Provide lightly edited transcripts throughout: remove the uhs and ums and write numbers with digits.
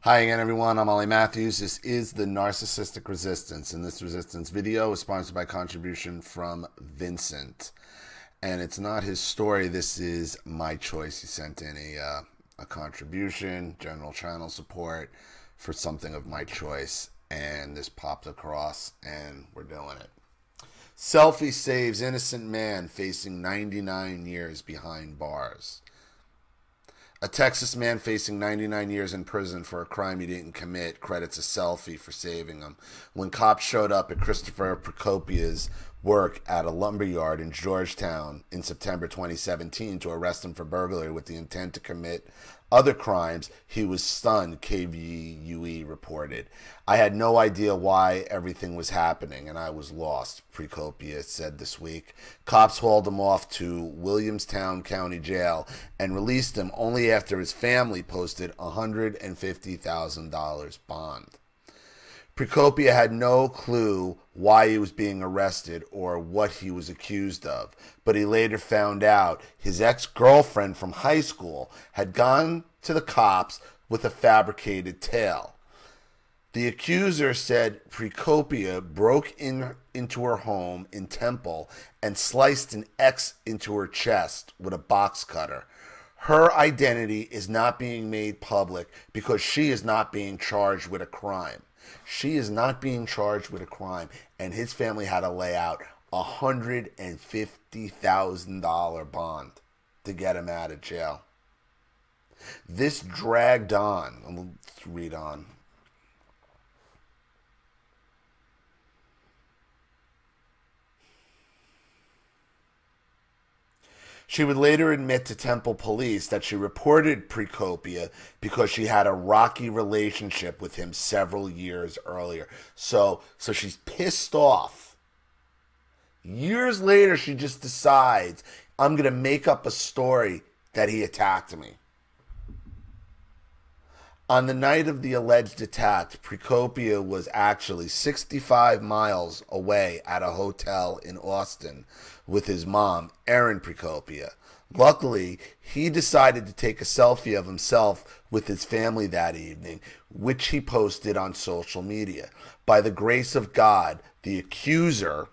Hi again, everyone. I'm Ollie Matthews. This is the Narcissistic Resistance, and this resistance video is sponsored by contribution from Vincent. And it's not his story. This is my choice. He sent in a contribution, general channel support for something of my choice, and this popped across, and we're doing it. Selfie saves innocent man facing 99 years behind bars. A Texas man facing 99 years in prison for a crime he didn't commit credits a Selfie for saving him. When cops showed up at Christopher Procopia's work at a lumberyard in Georgetown in September 2017 to arrest him for burglary with the intent to commit other crimes, he was stunned, KVUE reported. I had no idea why everything was happening, and I was lost, Procopia said this week. Cops hauled him off to Williamstown County Jail and released him only after his family posted $150,000 bond. Procopia had no clue why he was being arrested or what he was accused of, but he later found out his ex-girlfriend from high school had gone to the cops with a fabricated tale. The accuser said Procopia broke into her home in Temple and sliced an X into her chest with a box cutter. Her identity is not being made public because she is not being charged with a crime. She is not being charged with a crime, and his family had to lay out a $150,000 bond to get him out of jail. This dragged on. Let's read on. She would later admit to Temple police that she reported Procopia because she had a rocky relationship with him several years earlier. So she's pissed off. Years later, she just decides, I'm going to make up a story that he attacked me. On the night of the alleged attack, Procopia was actually 65 miles away at a hotel in Austin with his mom, Erin Procopia. Luckily, he decided to take a selfie of himself with his family that evening, which he posted on social media. By the grace of God, the accuser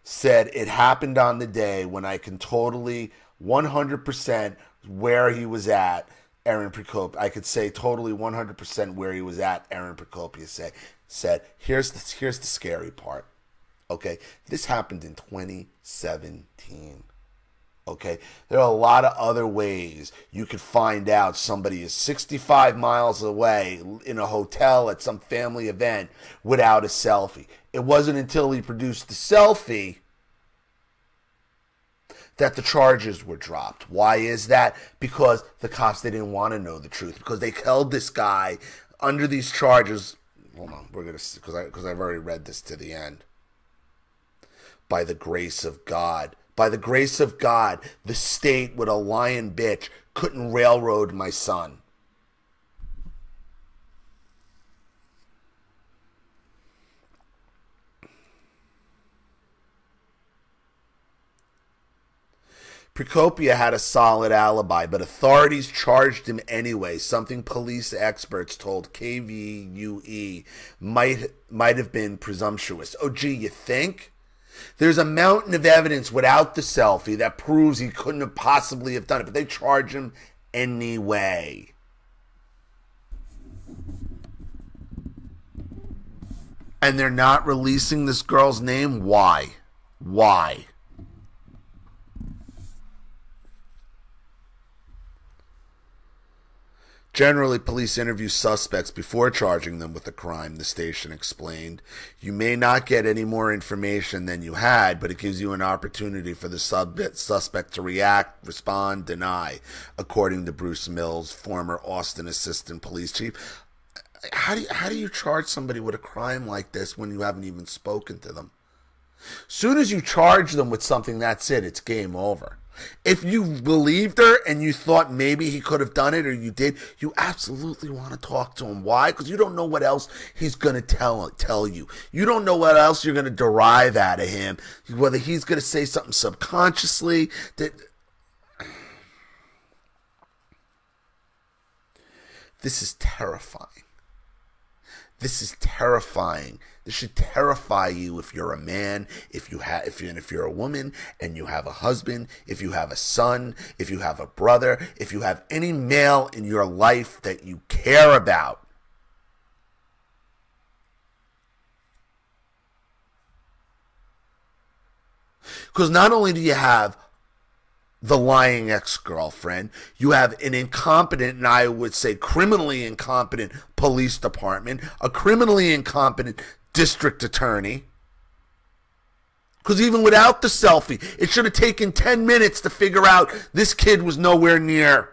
said it happened on the day when I can totally 100% where he was at. Erin Procopia, I could say totally 100% where he was at. Erin Procopia said, here's the scary part. Okay, this happened in 2017. Okay, there are a lot of other ways you could find out somebody is 65 miles away in a hotel at some family event without a selfie. It wasn't until he produced the selfie that the charges were dropped. Why is that? Because the cops, they didn't want to know the truth, because they held this guy under these charges. Hold on, we're gonna, because I've already read this to the end. By the grace of God, by the grace of God, the state with a lying bitch couldn't railroad my son. Procopia had a solid alibi, but authorities charged him anyway, something police experts told KVUE might have been presumptuous. Oh, gee, you think? There's a mountain of evidence without the selfie that proves he couldn't have possibly have done it, but they charge him anyway. And they're not releasing this girl's name? Why? Why? Generally, police interview suspects before charging them with a crime, the station explained. You may not get any more information than you had, but it gives you an opportunity for the suspect to react, respond, deny, according to Bruce Mills, former Austin assistant police chief. How do you charge somebody with a crime like this when you haven't even spoken to them? Soon as you charge them with something, that's it. It's game over. If you believed her and you thought maybe he could have done it, or you did, you absolutely want to talk to him. Why? Because you don't know what else he's going to tell you. You don't know what else you're going to derive out of him. Whether he's going to say something subconsciously that This is terrifying. This is terrifying. This should terrify you if you're a man, if you're a woman and you have a husband, if you have a son, if you have a brother, if you have any male in your life that you care about. Because not only do you have the lying ex-girlfriend, you have an incompetent, and I would say criminally incompetent police department, a criminally incompetent district attorney. Because even without the selfie, it should have taken 10 minutes to figure out this kid was nowhere near.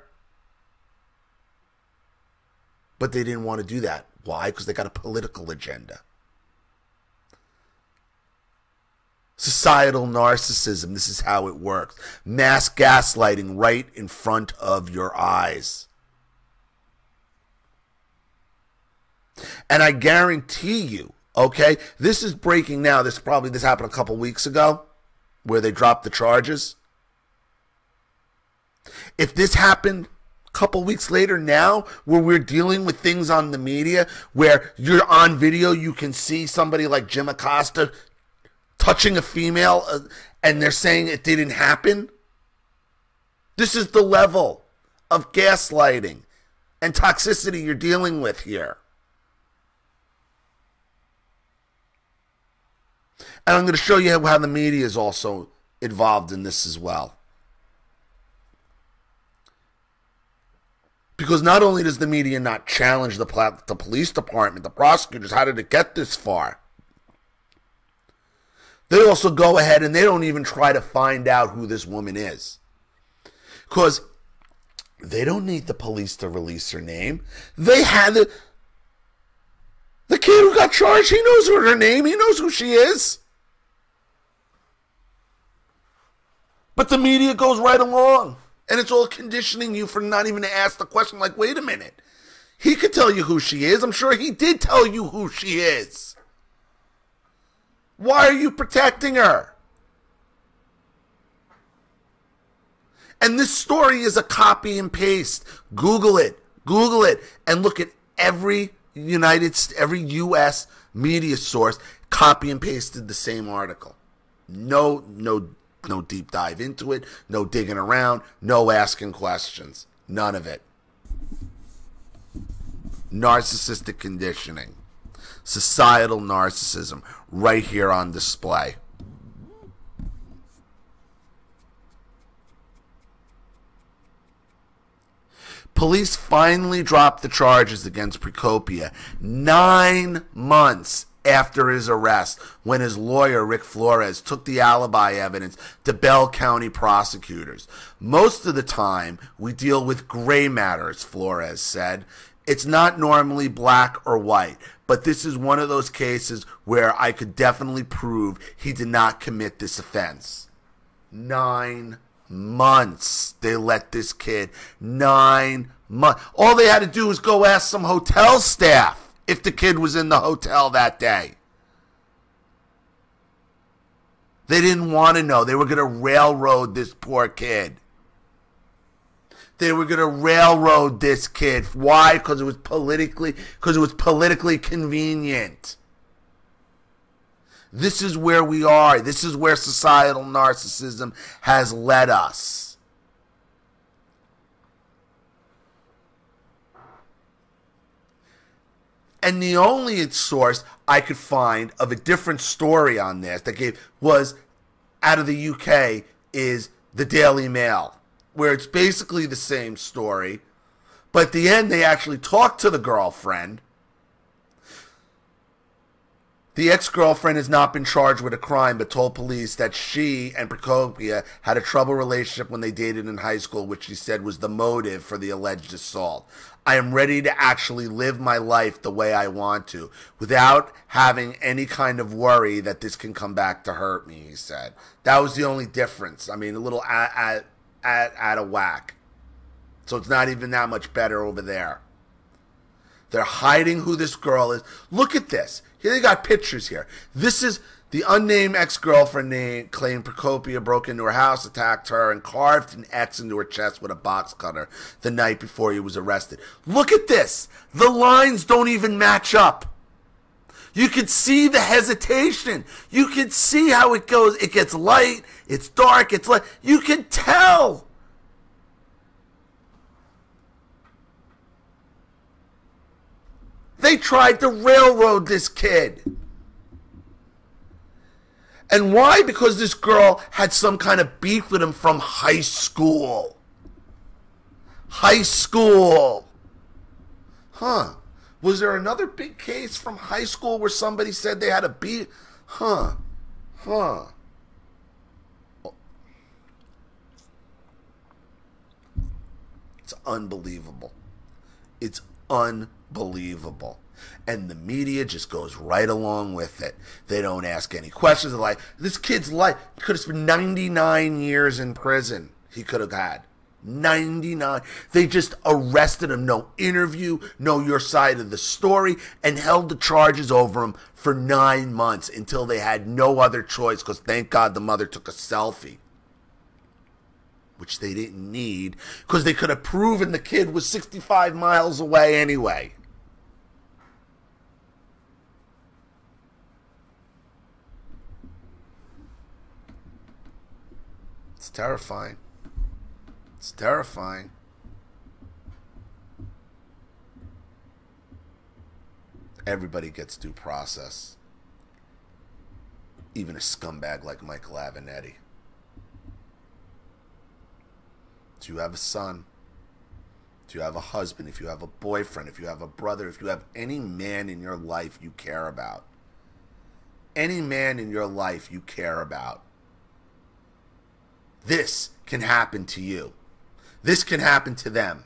But they didn't want to do that. Why? Because they got a political agenda. Societal narcissism, this is how it works. Mass gaslighting right in front of your eyes. And I guarantee you, okay, this is breaking now. This happened a couple weeks ago where they dropped the charges. If this happened a couple weeks later now, where we're dealing with things on the media where you're on video, you can see somebody like Jim Acosta touching a female, and they're saying it didn't happen. This is the level of gaslighting and toxicity you're dealing with here. And I'm going to show you how the media is also involved in this as well. Because not only does the media not challenge the police department, the prosecutors, how did it get this far? They also go ahead and they don't even try to find out who this woman is. Because they don't need the police to release her name. They had the kid who got charged, he knows her name, he knows who she is. But the media goes right along. And it's all conditioning you for not even to ask the question like, wait a minute. He could tell you who she is. I'm sure he did tell you who she is. Why are you protecting her? And this story is a copy and paste. Google it, and look at every U.S. media source copy and pasted the same article. No deep dive into it, no digging around, no asking questions. None of it. Narcissistic conditioning. Societal narcissism right here on display. Police finally dropped the charges against Procopia 9 months after his arrest, when his lawyer, Rick Flores, took the alibi evidence to Bell County prosecutors. Most of the time, we deal with gray matters, Flores said. It's not normally black or white, but this is one of those cases where I could definitely prove he did not commit this offense. 9 months they let this kid. 9 months. All they had to do was go ask some hotel staff if the kid was in the hotel that day. They didn't want to know. They were going to railroad this poor kid. They were going to railroad this kid. Why? Because it was politically convenient. This is where we are. This is where societal narcissism has led us. And the only source I could find of a different story on this that was out of the UK is the Daily Mail, where it's basically the same story, but at the end they actually talk to the girlfriend. The ex-girlfriend has not been charged with a crime, but told police that she and Procopia had a troubled relationship when they dated in high school, which she said was the motive for the alleged assault. I am ready to actually live my life the way I want to, without having any kind of worry that this can come back to hurt me, he said. That was the only difference. I mean, a little out of whack. So it's not even that much better over there. They're hiding who this girl is. Look at this. Here they got pictures here. This is The unnamed ex-girlfriend claimed Procopia broke into her house, attacked her, and carved an X into her chest with a box cutter the night before he was arrested. Look at this. The lines don't even match up. You could see the hesitation. You could see how it goes. It gets light. It's dark. It's light. You can tell. They tried to railroad this kid. And why? Because this girl had some kind of beef with him from high school. High school. Huh. Was there another big case from high school where somebody said they had a beef? Huh. It's unbelievable. It's unbelievable. And the media just goes right along with it. They don't ask any questions. They're like, this kid's life could have spent 99 years in prison. He could have had 99. They just arrested him. No interview, no your side of the story, and held the charges over him for 9 months until they had no other choice, because thank God the mother took a selfie, which they didn't need, because they could have proven the kid was 65 miles away anyway. It's terrifying. It's terrifying. Everybody gets due process. Even a scumbag like Michael Avenatti. Do you have a son? Do you have a husband? If you have a boyfriend, if you have a brother, if you have any man in your life you care about, any man in your life you care about, this can happen to you. This can happen to them.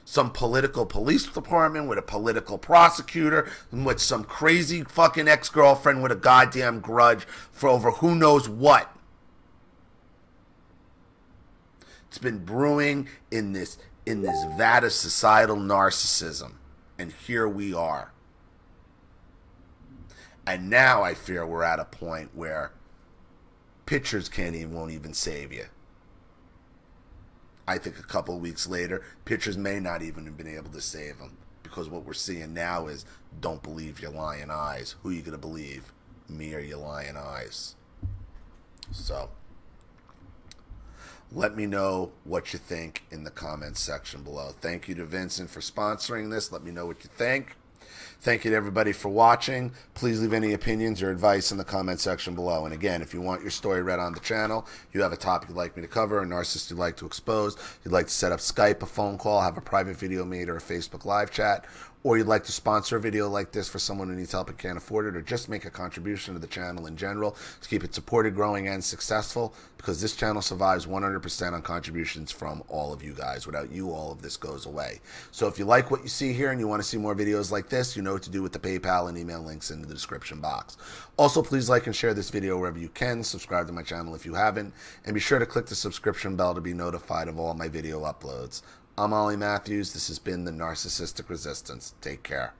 Some political police department with a political prosecutor and with some crazy fucking ex-girlfriend with a goddamn grudge for over who knows what. It's been brewing in this vat of societal narcissism. And here we are. And now I fear we're at a point where pictures won't even save you. I think a couple of weeks later, pictures may not even have been able to save them, because what we're seeing now is, don't believe your lying eyes. Who are you going to believe? Me or your lying eyes? So, let me know what you think in the comments section below. Thank you to Vincent for sponsoring this. Let me know what you think. Thank you to everybody for watching. Please leave any opinions or advice in the comment section below. And again, if you want your story read on the channel, you have a topic you'd like me to cover, a narcissist you'd like to expose, you'd like to set up Skype, a phone call, have a private video made, or a Facebook live chat, or you'd like to sponsor a video like this for someone who needs help and can't afford it, or just make a contribution to the channel in general to keep it supported, growing, and successful, because this channel survives 100% on contributions from all of you guys. Without you, all of this goes away. So if you like what you see here and you want to see more videos like this, you know what to do with the PayPal and email links in the description box. Also, please like and share this video wherever you can. Subscribe to my channel if you haven't, and be sure to click the subscription bell to be notified of all my video uploads. I'm Ollie Matthews. This has been the Narcissistic Resistance. Take care.